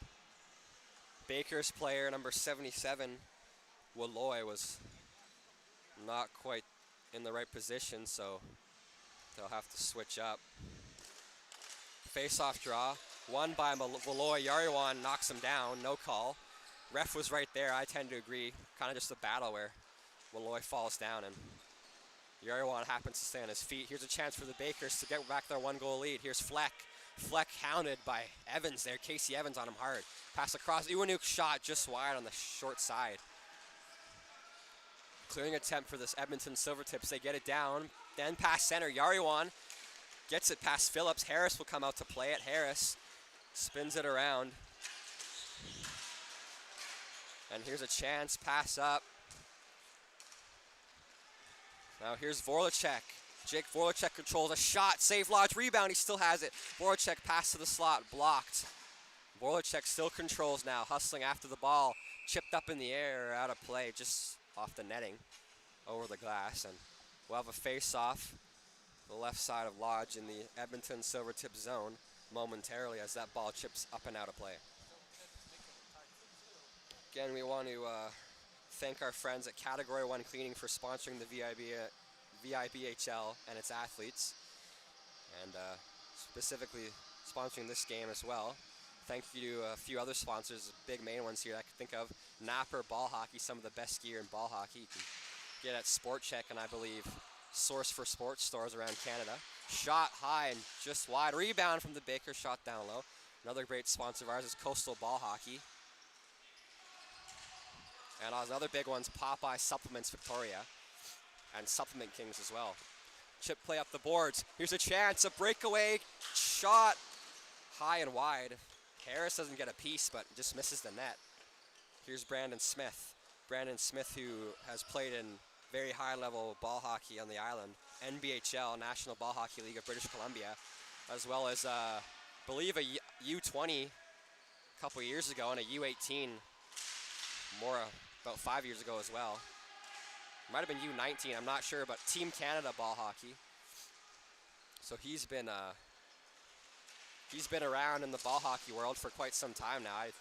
Bakers player number 77, Walloy, was not quite in the right position, so they'll have to switch up. Face-off draw, won by Walloy. Yariwan knocks him down, no call. Ref was right there, I tend to agree. Kind of just a battle where Walloy falls down and Yariwan happens to stay on his feet. Here's a chance for the Bakers to get back their 1-goal lead. Here's Fleck. Fleck hounded by Evans there. Casey Evans on him hard. Pass across. Iwanuk shot just wide on the short side. Clearing attempt for this Edmonton Silvertips. They get it down. Then pass center. Yariwan Gets it past Phillips. Harris will come out to play it. Harris spins it around. And here's a chance, pass up. Now here's Voracek. Jake Voracek controls a shot, save Lodge, rebound, he still has it. Voracek pass to the slot, blocked. Voracek still controls now, hustling after the ball. Chipped up in the air, out of play, just off the netting, over the glass. And we'll have a face-off, the left side of Lodge in the Edmonton Silvertips zone momentarily as that ball chips up and out of play. Again, we want to thank our friends at Category 1 Cleaning for sponsoring the VIBHL and its athletes, and specifically sponsoring this game as well. Thank you to a few other sponsors, big main ones here I can think of. Napper Ball Hockey, some of the best gear in ball hockey. You can get at Sport Check and I believe Source for Sports stores around Canada. Shot high and just wide. Rebound from the Baker, shot down low. Another great sponsor of ours is Coastal Ball Hockey. And other big ones, Popeye Supplements Victoria and Supplement Kings as well. Chip play up the boards. Here's a chance, a breakaway shot high and wide. Harris doesn't get a piece, but just misses the net. Here's Brandon Smith. Brandon Smith, who has played in very high-level ball hockey on the island, NBHL, National Ball Hockey League of British Columbia, as well as, I believe, a U20 a couple years ago and a U18 about 5 years ago as well. Might have been U19, I'm not sure, but Team Canada ball hockey. So he's been around in the ball hockey world for quite some time now. I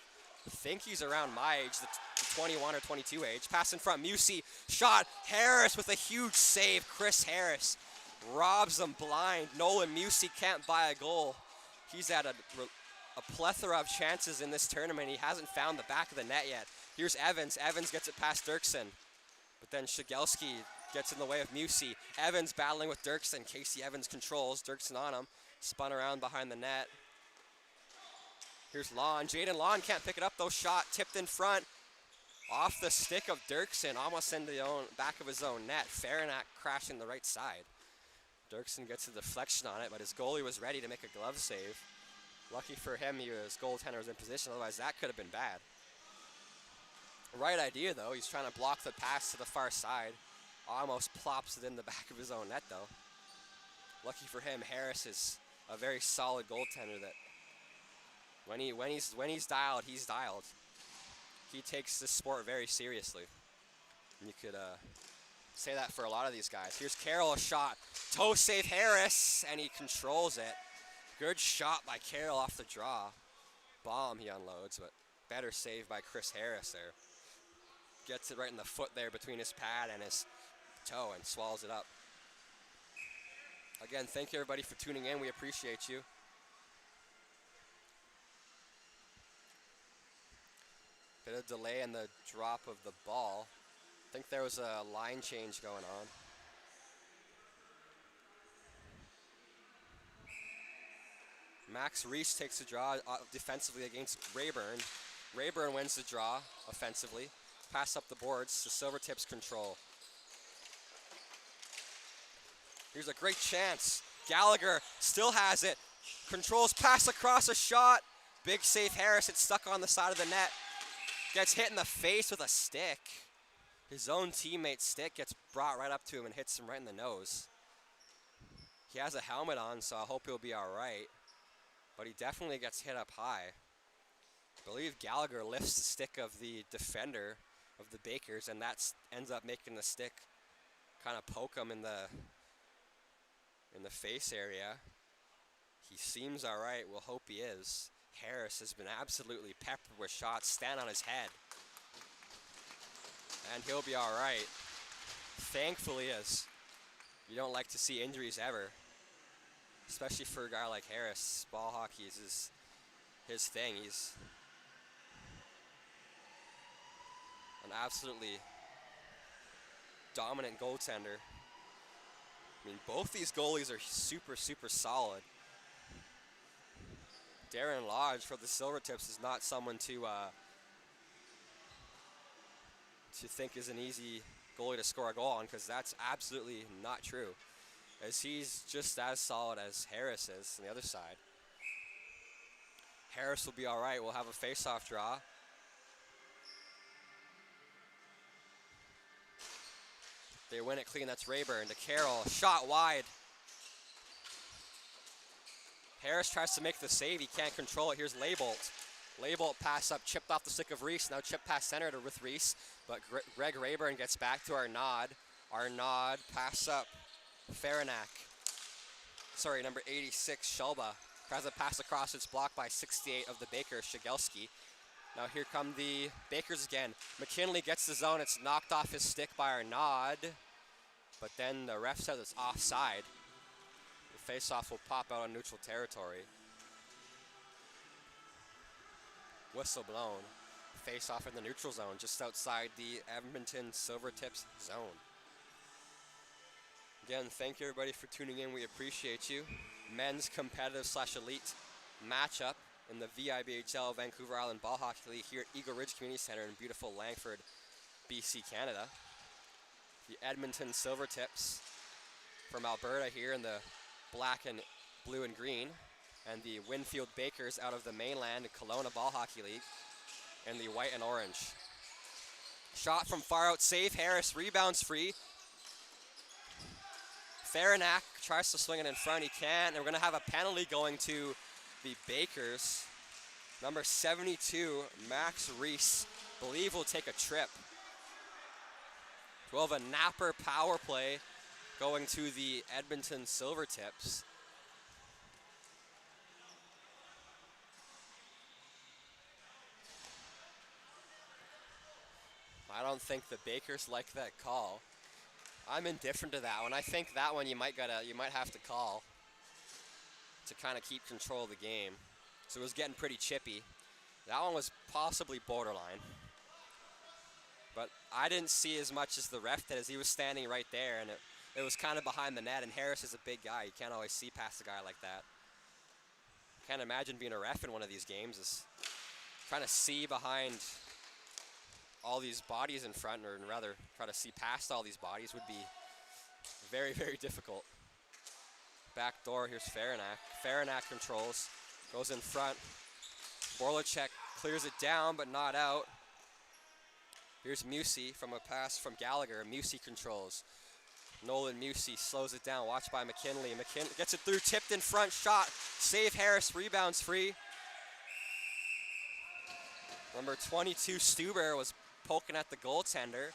think he's around my age, the 21 or 22 age. Pass in front, Musey, shot, Harris with a huge save. Chris Harris robs them blind. Nolan Musey can't buy a goal. He's had a plethora of chances in this tournament. He hasn't found the back of the net yet. Here's Evans. Evans gets it past Dirksen. But then Shigelski gets in the way of Musey. Evans battling with Dirksen. Casey Evans controls. Dirksen on him. Spun around behind the net. Here's Lon. Jaden Lon can't pick it up though. Shot tipped in front. Off the stick of Dirksen. Almost into the back of his own net. Farinack crashing the right side. Dirksen gets a deflection on it, but his goalie was ready to make a glove save. Lucky for him, his goaltender was in position. Otherwise, that could have been bad. Right idea, though. He's trying to block the pass to the far side. Almost plops it in the back of his own net, though. Lucky for him, Harris is a very solid goaltender that when he's dialed, he's dialed. He takes this sport very seriously. And you could say that for a lot of these guys. Here's Carroll, a shot. Toe save Harris, and he controls it. Good shot by Carroll off the draw. Bomb he unloads, but better save by Chris Harris there. Gets it right in the foot there between his pad and his toe and swallows it up. Again, thank you everybody for tuning in. We appreciate you. Bit of delay in the drop of the ball. I think there was a line change going on. Max Reese takes the draw defensively against Rayburn. Rayburn wins the draw offensively. Pass up the boards to Silvertips control. Here's a great chance. Gallagher still has it. Controls pass across a shot. Big save Harris. It's stuck on the side of the net. Gets hit in the face with a stick. His own teammate's stick gets brought right up to him and hits him right in the nose. He has a helmet on, so I hope he'll be all right. But he definitely gets hit up high. I believe Gallagher lifts the stick of the defender of the Bakers, and that ends up making the stick kind of poke him in the face area. He seems all right. We'll hope he is. Harris has been absolutely peppered with shots. Stand on his head. And he'll be all right. Thankfully, as you don't like to see injuries ever. Especially for a guy like Harris. Ball hockey is his thing. He's an absolutely dominant goaltender. I mean, both these goalies are super, super solid. Darren Lodge for the Silvertips is not someone to think is an easy goalie to score a goal on, because that's absolutely not true. as he's just as solid as Harris is on the other side. Harris will be all right. We'll have a face-off draw. They win it clean. That's Rayburn to Carroll. Shot wide. Harris tries to make the save. He can't control it. Here's Laybolt. Laybolt pass up, chipped off the stick of Reese. Now chip pass center to with Reese. But Greg Rayburn gets back to Arnaud. Arnaud pass up. Faranack. Sorry, number 86, Shelba. Tries to pass across. It's blocked by 68 of the Bakers, Shigelski. Now here come the Bakers again. McKinley gets the zone. It's knocked off his stick by Arnaud. But then the ref says it's offside. The faceoff will pop out on neutral territory. Whistle blown. Face-off in the neutral zone, just outside the Edmonton Silvertips zone. Again, thank you everybody for tuning in. We appreciate you. Men's competitive/elite matchup in the VIBHL Vancouver Island Ball Hockey League here at Eagle Ridge Community Center in beautiful Langford, BC, Canada. The Edmonton Silvertips from Alberta here in the black and blue and green, and the Winfield Bakers out of the mainland Kelowna Ball Hockey League in the white and orange. Shot from far out, safe. Harris rebounds free. Faranack tries to swing it in front. He can't. And we're going to have a penalty going to the Bakers. Number 72, Max Reese, believe will take a trip. We'll have a napper power play going to the Edmonton Silvertips. I don't think the Bakers like that call. I'm indifferent to that one. I think that one you might have to call to kind of keep control of the game. So it was getting pretty chippy. That one was possibly borderline. But I didn't see as much as the ref did, as he was standing right there, and it was kind of behind the net, and Harris is a big guy. You can't always see past a guy like that. Can't imagine being a ref in one of these games, is trying to see behind all these bodies in front, or rather try to see past all these bodies would be very, very difficult. Back door, here's Faranack. Faranack controls, goes in front. Borlacek clears it down, but not out. Here's Musey from a pass from Gallagher. Musey controls. Nolan Musey slows it down, watched by McKinley. McKinley gets it through, tipped in front, shot. Save Harris, rebounds free. Number 22, Stuber, was poking at the goaltender.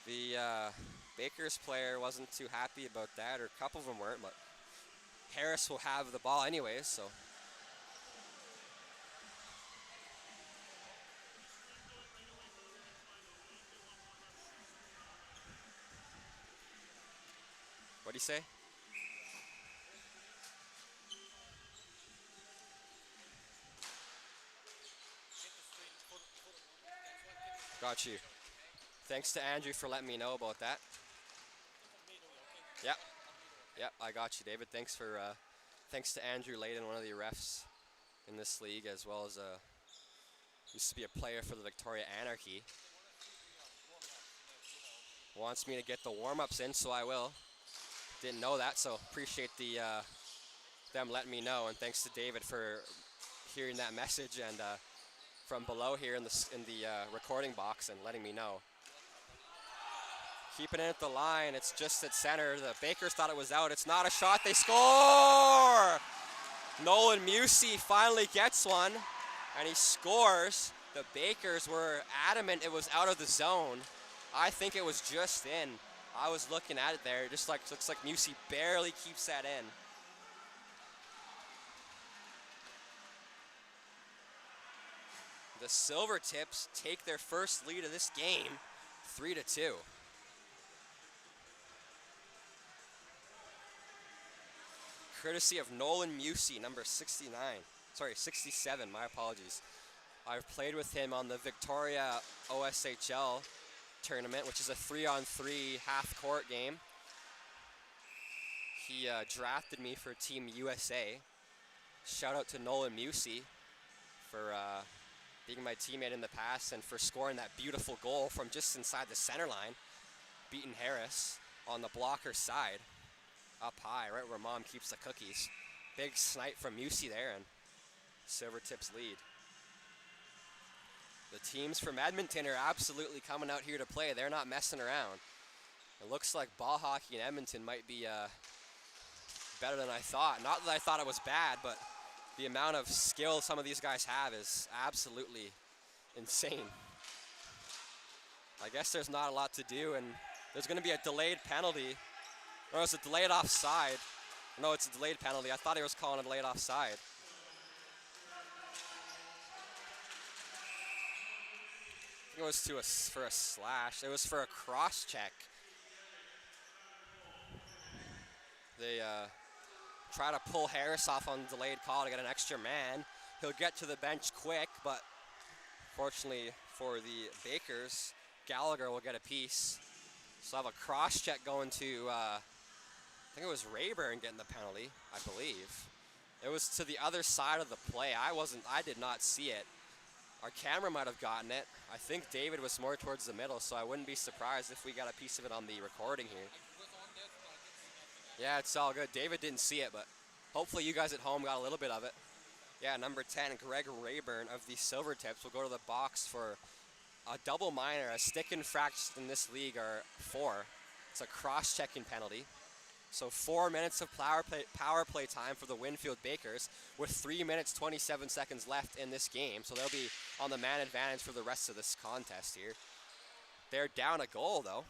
The Bakers player wasn't too happy about that, or a couple of them weren't, but Harris will have the ball anyways, so. What'd he say? Got you. Thanks to Andrew for letting me know about that. Yep. Yep, I got you, David. Thanks to Andrew Layden, one of the refs in this league, as well as used to be a player for the Victoria Anarchy. Wants me to get the warm-ups in, so I will. Didn't know that, so appreciate them letting me know, and thanks to David for hearing that message and from below here in the recording box and letting me know. Keeping it at the line, it's just at center. The Bakers thought it was out. It's not a shot, they score! Nolan Musey finally gets one, and he scores. The Bakers were adamant it was out of the zone. I think it was just in. I was looking at it there, it just looks like Musey barely keeps that in. The Silvertips take their first lead of this game, 3-2. Courtesy of Nolan Musey, number 67, my apologies. I've played with him on the Victoria OSHL tournament, which is a 3-on-3 half-court game. He drafted me for Team USA. Shout out to Nolan Musey for being my teammate in the past and for scoring that beautiful goal from just inside the center line, beating Harris on the blocker side. up high, right where mom keeps the cookies. Big snipe from Musi there, and Silvertips lead. The teams from Edmonton are absolutely coming out here to play. They're not messing around. It looks like ball hockey in Edmonton might be better than I thought. Not that I thought it was bad, but the amount of skill some of these guys have is absolutely insane. I guess there's not a lot to do, and there's going to be a delayed penalty. Or it's a delayed offside. No, it's a delayed penalty. I thought he was calling a delayed offside. I think it was for a slash. It was for a cross check. They try to pull Harris off on the delayed call to get an extra man. He'll get to the bench quick, but fortunately for the Bakers, Gallagher will get a piece. So I have a cross check going to, I think it was Rayburn getting the penalty, I believe. It was to the other side of the play. I did not see it. Our camera might have gotten it. I think David was more towards the middle, so I wouldn't be surprised if we got a piece of it on the recording here. Yeah, it's all good. David didn't see it, but hopefully you guys at home got a little bit of it. Yeah, number 10, Greg Rayburn of the Silvertips will go to the box for a double minor. A stick infractions in this league are 4. It's a cross-checking penalty. So 4 minutes of power play time for the Winfield Bakers with 3 minutes, 27 seconds left in this game. So they'll be on the man advantage for the rest of this contest here. They're down a goal, though.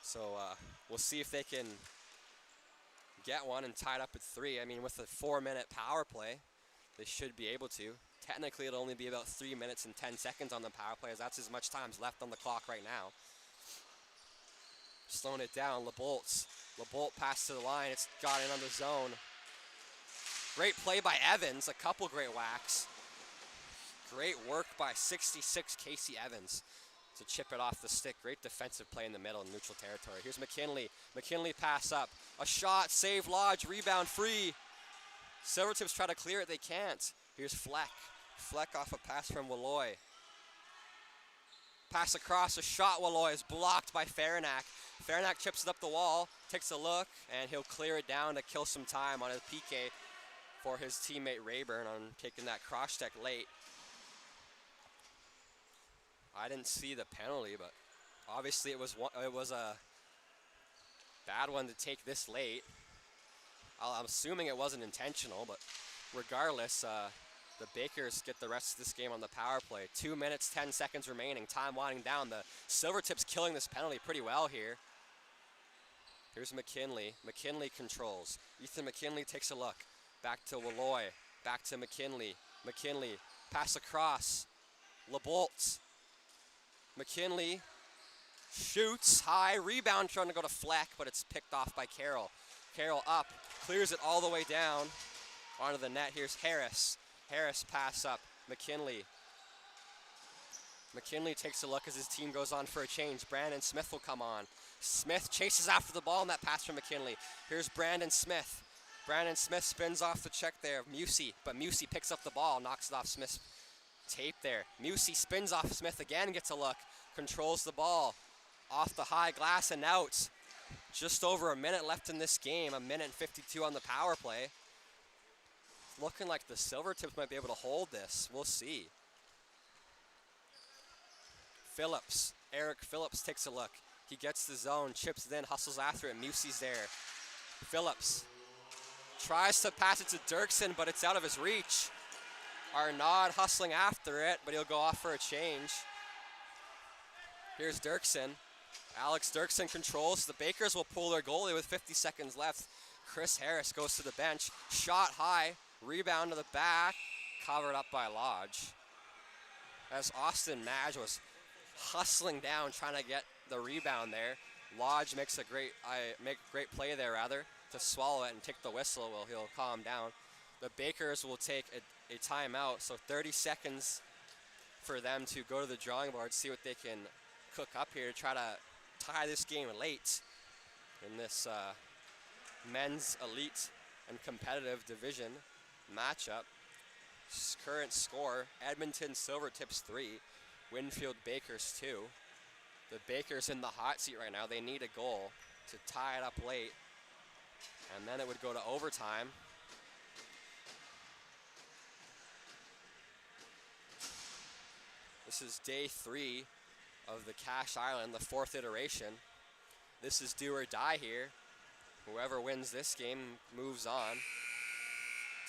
So we'll see if they can get one and tie it up at 3. I mean, with a 4-minute power play, they should be able to. Technically, it'll only be about 3 minutes and 10 seconds on the power play, as that's as much time left on the clock right now. Slowing it down, LeBolt passed to the line. It's got in on the zone. Great play by Evans. A couple great whacks. Great work by 66 Casey Evans to chip it off the stick. Great defensive play in the middle in neutral territory. Here's McKinley. McKinley pass up. A shot, save Lodge, rebound free. Silvertips try to clear it, they can't. Here's Fleck. Fleck off a pass from Walloy. Pass across, a shot, Walloy is blocked by Farinack. Farinack chips it up the wall, takes a look, and he'll clear it down to kill some time on his PK for his teammate Rayburn on taking that cross check late. I didn't see the penalty, but obviously it was a bad one to take this late. I'm assuming it wasn't intentional, but regardless, the Bakers get the rest of this game on the power play. 2 minutes, 10 seconds remaining, time winding down. The Silvertips killing this penalty pretty well here. Here's McKinley. McKinley controls. Ethan McKinley takes a look. Back to Walloy. Back to McKinley. McKinley, pass across. LeBolt. McKinley shoots high. Rebound trying to go to Fleck, but it's picked off by Carroll. Carroll up, clears it all the way down onto the net. Here's Harris. Harris pass up. McKinley. McKinley takes a look as his team goes on for a change. Brandon Smith will come on. Smith chases after the ball on that pass from McKinley. Here's Brandon Smith. Brandon Smith spins off the check there of Musi, but Musi picks up the ball, knocks it off Smith's tape there. Musi spins off Smith again, gets a look, controls the ball off the high glass and out. Just over a minute left in this game, a minute and 52 on the power play. Looking like the Silvertips might be able to hold this. We'll see. Phillips. Eric Phillips takes a look. He gets the zone, chips it in, hustles after it. Musi's there. Phillips tries to pass it to Dirksen, but it's out of his reach. Arnaud hustling after it, but he'll go off for a change. Here's Dirksen. Alex Dirksen controls. The Bakers will pull their goalie with 50 seconds left. Chris Harris goes to the bench. Shot high. Rebound to the back. Covered up by Lodge. As Austin Madge was hustling down, trying to get the rebound there. Lodge makes a great play there, to swallow it and take the whistle. Well, he'll calm down. The Bakers will take a timeout, so 30 seconds for them to go to the drawing board, see what they can cook up here to try to tie this game late in this men's elite and competitive division matchup. Current score, Edmonton Silvertips 3, Winfield Bakers 2. The Bakers in the hot seat right now. They need a goal to tie it up late. And then it would go to overtime. This is day 3 of the Cash Island, the 4th iteration. This is do or die here. Whoever wins this game moves on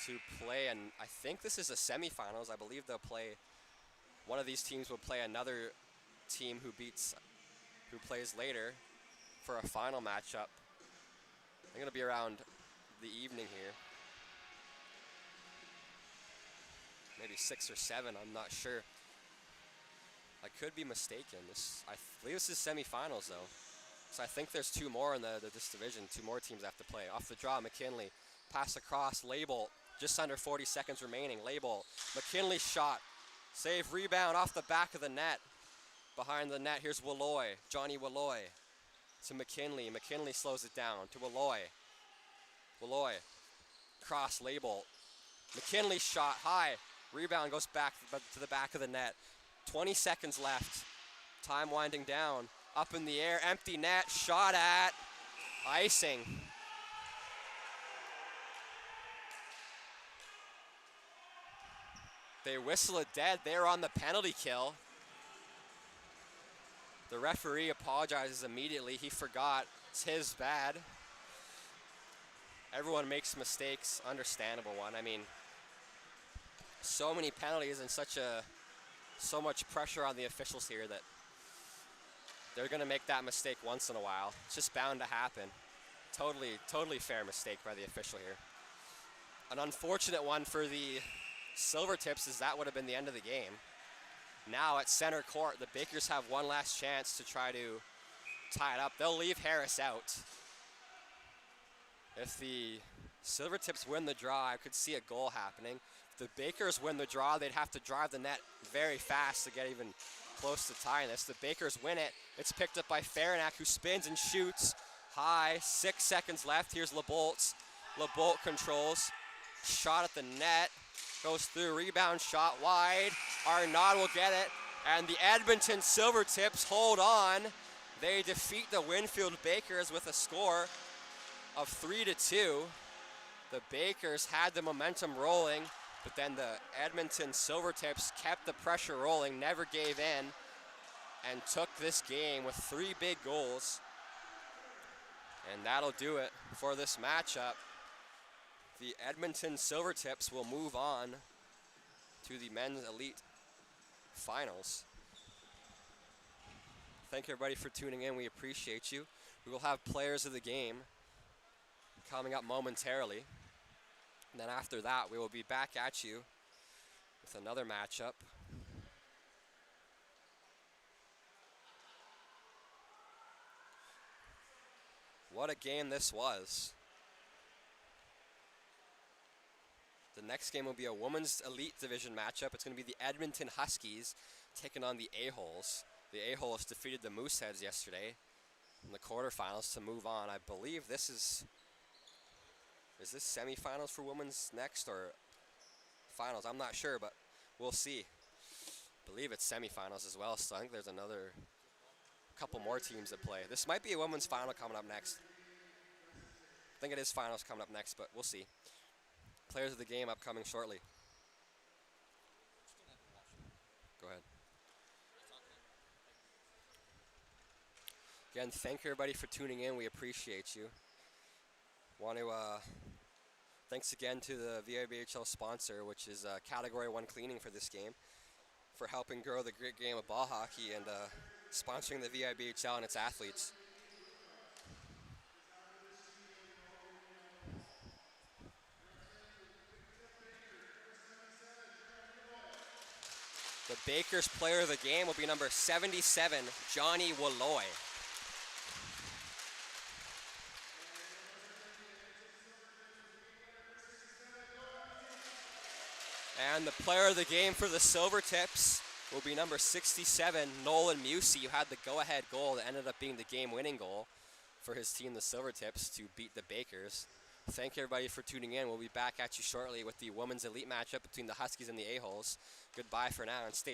to play, and I think this is a semifinals. I believe they'll play, one of these teams will play another team who plays later for a final matchup. I think it'll be around the evening here. Maybe 6 or 7, I'm not sure. I could be mistaken. I believe this is semifinals though. So I think there's 2 more in this division. 2 more teams have to play. Off the draw, McKinley. Pass across, Label. Just under 40 seconds remaining. Label. McKinley shot. Save, rebound off the back of the net. Behind the net, here's Walloy. Johnny Walloy. To McKinley. McKinley slows it down to Walloy. Walloy. Cross, Label. McKinley shot high. Rebound goes back to the back of the net. 20 seconds left. Time winding down. Up in the air, empty net, shot at, icing. They whistle it dead. They're on the penalty kill. The referee apologizes immediately. He forgot. It's his bad. Everyone makes mistakes. Understandable one. I mean, so many penalties and so much pressure on the officials here that they're going to make that mistake once in a while. It's just bound to happen. Totally fair mistake by the official here. An unfortunate one for the Silvertips, is that would have been the end of the game. Now at center court, the Bakers have one last chance to try to tie it up. They'll leave Harris out. If the Silvertips win the draw, I could see a goal happening. If the Bakers win the draw, they'd have to drive the net very fast to get even close to tying this. The Bakers win it. It's picked up by Farinack, who spins and shoots high. 6 seconds left. Here's LeBolt. LeBolt controls. Shot at the net. Goes through. Rebound shot wide. Arnaud will get it. And the Edmonton Silvertips hold on. They defeat the Winfield Bakers with a score of 3-2. The Bakers had the momentum rolling, but then the Edmonton Silvertips kept the pressure rolling, never gave in, and took this game with 3 big goals. And that'll do it for this matchup. The Edmonton Silvertips will move on to the men's elite finals. Thank you everybody for tuning in. We appreciate you. We will have players of the game coming up momentarily. And then after that, we will be back at you with another matchup. What a game this was. The next game will be a women's elite division matchup. It's going to be the Edmonton Huskies taking on the A-Holes. The A-Holes defeated the Mooseheads yesterday in the quarterfinals to move on. I believe this is this semifinals for women's next or finals? I'm not sure, but we'll see. I believe it's semifinals as well, so I think there's another couple more teams that play. This might be a women's final coming up next. I think it is finals coming up next, but we'll see. Players of the game upcoming shortly. Go ahead. Again, thank you everybody for tuning in. We appreciate you. Want to thanks again to the VIBHL sponsor, which is Category 1 Cleaning for this game, for helping grow the great game of ball hockey and sponsoring the VIBHL and its athletes. The Bakers player of the game will be number 77, Johnny Walloy. And the player of the game for the Silvertips will be number 67, Nolan Musey, who had the go-ahead goal that ended up being the game-winning goal for his team, the Silvertips, to beat the Bakers. Thank you everybody for tuning in. We'll be back at you shortly with the women's elite matchup between the Huskies and the A-Holes. Goodbye for now, and stay